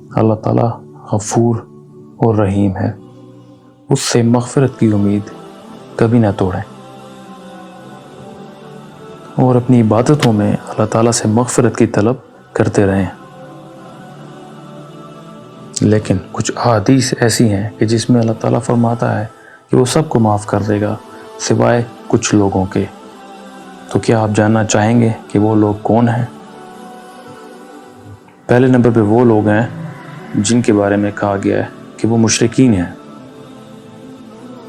اللہ تعالیٰ غفور اور رحیم ہے، اس سے مغفرت کی امید کبھی نہ توڑیں، اور اپنی عبادتوں میں اللہ تعالیٰ سے مغفرت کی طلب کرتے رہیں۔ لیکن کچھ احادیث ایسی ہیں کہ جس میں اللہ تعالیٰ فرماتا ہے کہ وہ سب کو معاف کر دے گا سوائے کچھ لوگوں کے۔ تو کیا آپ جاننا چاہیں گے کہ وہ لوگ کون ہیں؟ پہلے نمبر پہ وہ لوگ ہیں جن کے بارے میں کہا گیا ہے کہ وہ مشرکین ہیں۔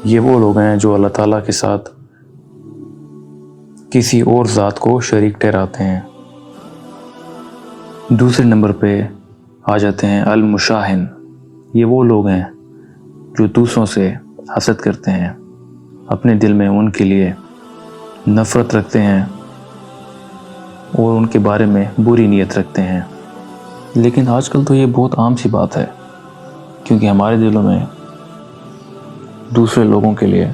یہ وہ لوگ ہیں جو اللہ تعالیٰ کے ساتھ کسی اور ذات کو شریک ٹھہراتے ہیں۔ دوسرے نمبر پہ آ جاتے ہیں المشاہن۔ یہ وہ لوگ ہیں جو دوسروں سے حسد کرتے ہیں، اپنے دل میں ان کے لیے نفرت رکھتے ہیں اور ان کے بارے میں بری نیت رکھتے ہیں۔ لیکن آج کل تو یہ بہت عام سی بات ہے، کیونکہ ہمارے دلوں میں دوسرے لوگوں کے لیے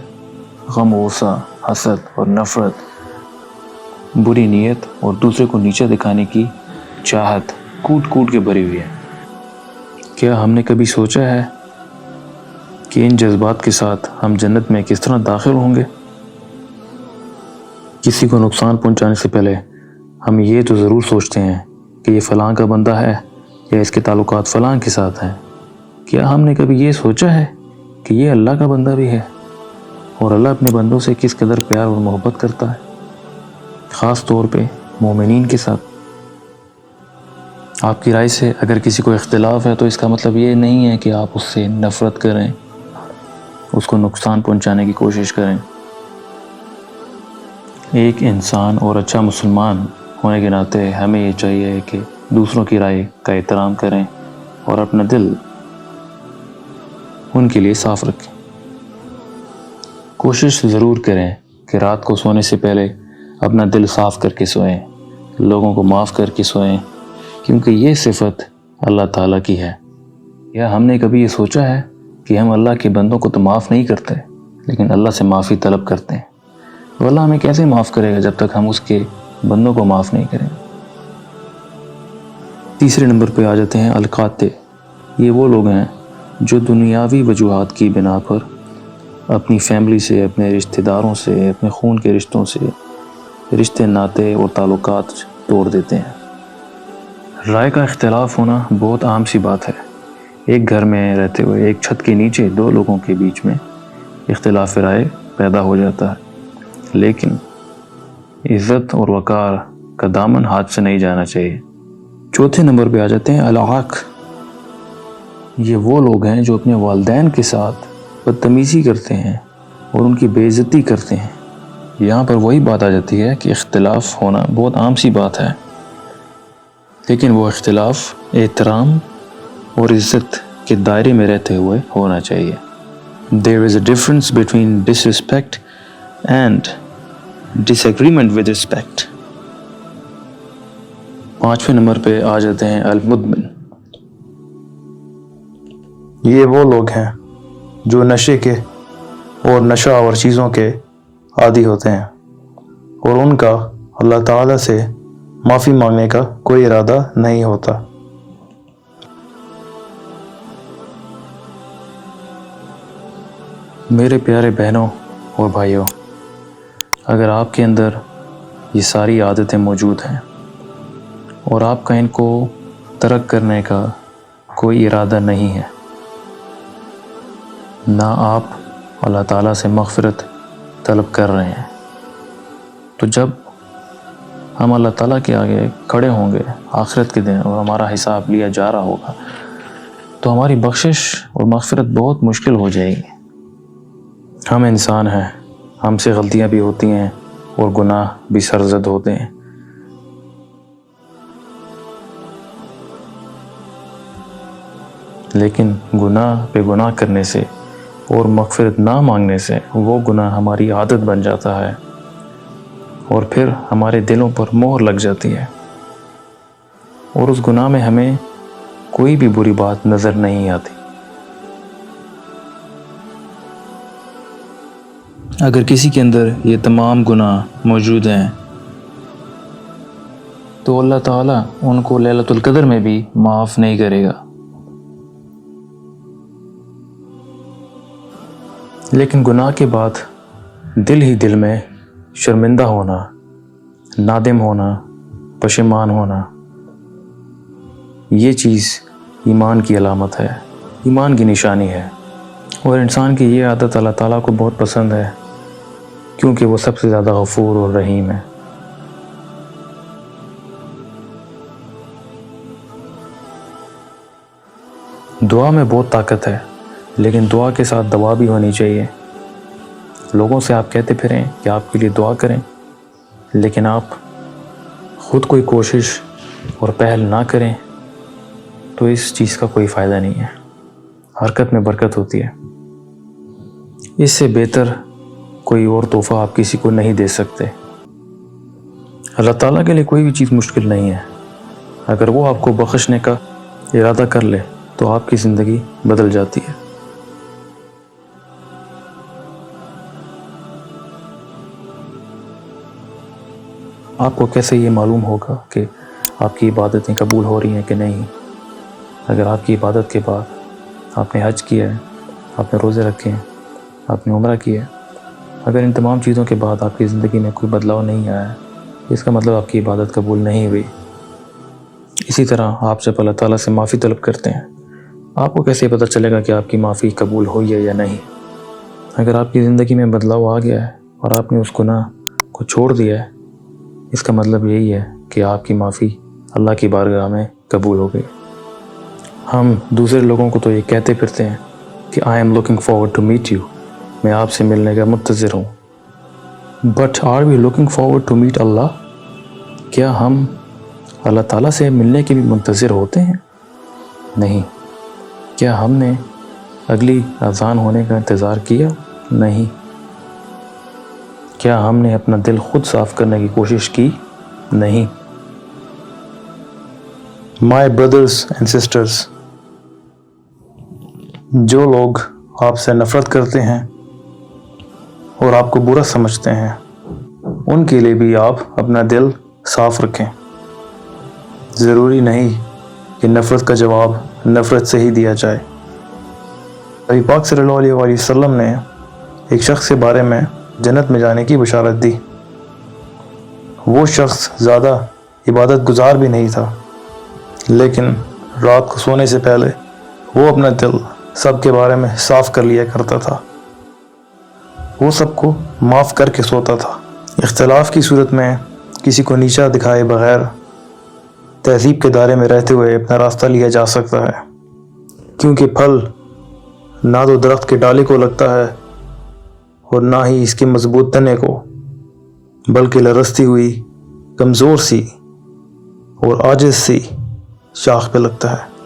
غم و غصہ، حسد اور نفرت، بری نیت اور دوسرے کو نیچا دکھانے کی چاہت کوٹ کوٹ کے بھری ہوئی ہے۔ کیا ہم نے کبھی سوچا ہے کہ ان جذبات کے ساتھ ہم جنت میں کس طرح داخل ہوں گے؟ کسی کو نقصان پہنچانے سے پہلے ہم یہ تو ضرور سوچتے ہیں کہ یہ فلاں کا بندہ ہے یا اس کے تعلقات فلاں کے ساتھ ہیں۔ کیا ہم نے کبھی یہ سوچا ہے کہ یہ اللہ کا بندہ بھی ہے اور اللہ اپنے بندوں سے کس قدر پیار اور محبت کرتا ہے، خاص طور پہ مومنین کے ساتھ؟ آپ کی رائے سے اگر کسی کو اختلاف ہے تو اس کا مطلب یہ نہیں ہے کہ آپ اس سے نفرت کریں، اس کو نقصان پہنچانے کی کوشش کریں۔ ایک انسان اور اچھا مسلمان ہونے کے ناطے ہمیں یہ چاہیے کہ دوسروں کی رائے کا احترام کریں اور اپنا دل ان کے لیے صاف رکھیں۔ کوشش ضرور کریں کہ رات کو سونے سے پہلے اپنا دل صاف کر کے سوئیں، لوگوں کو معاف کر کے سوئیں، کیونکہ یہ صفت اللہ تعالیٰ کی ہے۔ یا ہم نے کبھی یہ سوچا ہے کہ ہم اللہ کے بندوں کو تو معاف نہیں کرتے، لیکن اللہ سے معافی طلب کرتے ہیں؟ تو اللہ ہمیں کیسے معاف کرے گا جب تک ہم اس کے بندوں کو معاف نہیں کریں؟ تیسرے نمبر پہ آ جاتے ہیں القاطع۔ یہ وہ لوگ ہیں جو دنیاوی وجوہات کی بنا پر اپنی فیملی سے، اپنے رشتہ داروں سے، اپنے خون کے رشتوں سے رشتے ناطے اور تعلقات توڑ دیتے ہیں۔ رائے کا اختلاف ہونا بہت عام سی بات ہے۔ ایک گھر میں رہتے ہوئے ایک چھت کے نیچے دو لوگوں کے بیچ میں اختلاف رائے پیدا ہو جاتا ہے، لیکن عزت اور وقار کا دامن ہاتھ سے نہیں جانا چاہیے۔ چوتھے نمبر پہ آ جاتے ہیں العاق۔ یہ وہ لوگ ہیں جو اپنے والدین کے ساتھ بدتمیزی کرتے ہیں اور ان کی بے عزتی کرتے ہیں۔ یہاں پر وہی بات آ جاتی ہے کہ اختلاف ہونا بہت عام سی بات ہے، لیکن وہ اختلاف احترام اور عزت کے دائرے میں رہتے ہوئے ہونا چاہیے۔ There is a difference between disrespect and disagreement with respect۔ پانچویں نمبر پہ آ جاتے ہیں المدمن۔ یہ وہ لوگ ہیں جو نشے کے اور نشہ آور چیزوں کے عادی ہوتے ہیں اور ان کا اللہ تعالیٰ سے معافی مانگنے کا کوئی ارادہ نہیں ہوتا۔ میرے پیارے بہنوں اور بھائیوں، اگر آپ کے اندر یہ ساری عادتیں موجود ہیں اور آپ کا ان کو ترک کرنے کا کوئی ارادہ نہیں ہے، نہ آپ اللہ تعالیٰ سے مغفرت طلب کر رہے ہیں، تو جب ہم اللہ تعالیٰ کے آگے کھڑے ہوں گے آخرت کے دن اور ہمارا حساب لیا جا رہا ہوگا، تو ہماری بخشش اور مغفرت بہت مشکل ہو جائے گی۔ ہم انسان ہیں، ہم سے غلطیاں بھی ہوتی ہیں اور گناہ بھی سرزد ہوتے ہیں، لیکن گناہ پہ گناہ کرنے سے اور مغفرت نہ مانگنے سے وہ گناہ ہماری عادت بن جاتا ہے اور پھر ہمارے دلوں پر مہر لگ جاتی ہے، اور اس گناہ میں ہمیں کوئی بھی بری بات نظر نہیں آتی۔ اگر کسی کے اندر یہ تمام گناہ موجود ہیں تو اللہ تعالیٰ ان کو لیلۃ القدر میں بھی معاف نہیں کرے گا، لیکن گناہ کے بعد دل ہی دل میں شرمندہ ہونا، نادم ہونا، پشیمان ہونا، یہ چیز ایمان کی علامت ہے، ایمان کی نشانی ہے۔ اور انسان کی یہ عادت اللہ تعالیٰ کو بہت پسند ہے، کیونکہ وہ سب سے زیادہ غفور اور رحیم ہے۔ دعا میں بہت طاقت ہے، لیکن دعا کے ساتھ دوا بھی ہونی چاہیے۔ لوگوں سے آپ کہتے پھریں کہ آپ کے لیے دعا کریں، لیکن آپ خود کوئی کوشش اور پہل نہ کریں تو اس چیز کا کوئی فائدہ نہیں ہے۔ حرکت میں برکت ہوتی ہے۔ اس سے بہتر کوئی اور تحفہ آپ کسی کو نہیں دے سکتے۔ اللہ تعالیٰ کے لیے کوئی بھی چیز مشکل نہیں ہے۔ اگر وہ آپ کو بخشنے کا ارادہ کر لے تو آپ کی زندگی بدل جاتی ہے۔ آپ کو کیسے یہ معلوم ہوگا کہ آپ کی عبادتیں قبول ہو رہی ہیں کہ نہیں؟ اگر آپ کی عبادت کے بعد آپ نے حج کیا ہے، آپ نے روزے رکھے ہیں، آپ نے عمرہ کیا ہے، اگر ان تمام چیزوں کے بعد آپ کی زندگی میں کوئی بدلاؤ نہیں آیا ہے، اس کا مطلب آپ کی عبادت قبول نہیں ہوئی۔ اسی طرح آپ جب اللہ تعالیٰ سے معافی طلب کرتے ہیں، آپ کو کیسے پتہ چلے گا کہ آپ کی معافی قبول ہوئی ہے یا نہیں؟ اگر آپ کی زندگی میں بدلاؤ آ گیا ہے اور آپ نے اس گناہ کو چھوڑ دیا ہے، اس کا مطلب یہی ہے کہ آپ کی معافی اللہ کی بارگاہ میں قبول ہو گئی۔ ہم دوسرے لوگوں کو تو یہ کہتے پھرتے ہیں کہ I am looking forward to meet you، میں آپ سے ملنے کا منتظر ہوں۔ But are we looking forward to meet Allah؟ کیا ہم اللہ تعالیٰ سے ملنے کے بھی منتظر ہوتے ہیں؟ نہیں۔ کیا ہم نے اگلی اذان ہونے کا انتظار کیا؟ نہیں۔ کیا ہم نے اپنا دل خود صاف کرنے کی کوشش کی؟ نہیں۔ My brothers and sisters، جو لوگ آپ سے نفرت کرتے ہیں اور آپ کو برا سمجھتے ہیں، ان کے لیے بھی آپ اپنا دل صاف رکھیں۔ ضروری نہیں کہ نفرت کا جواب نفرت سے ہی دیا جائے۔ نبی پاک صلی اللہ علیہ وآلہ وسلم نے ایک شخص کے بارے میں جنت میں جانے کی بشارت دی۔ وہ شخص زیادہ عبادت گزار بھی نہیں تھا، لیکن رات کو سونے سے پہلے وہ اپنا دل سب کے بارے میں صاف کر لیا کرتا تھا۔ وہ سب کو معاف کر کے سوتا تھا۔ اختلاف کی صورت میں کسی کو نیچا دکھائے بغیر تہذیب کے دائرے میں رہتے ہوئے اپنا راستہ لیا جا سکتا ہے، کیونکہ پھل نہ تو درخت کے ڈالے کو لگتا ہے اور نہ ہی اس کے مضبوط تنے کو، بلکہ لرزتی ہوئی کمزور سی اور عاجز سی شاخ پہ لگتا ہے۔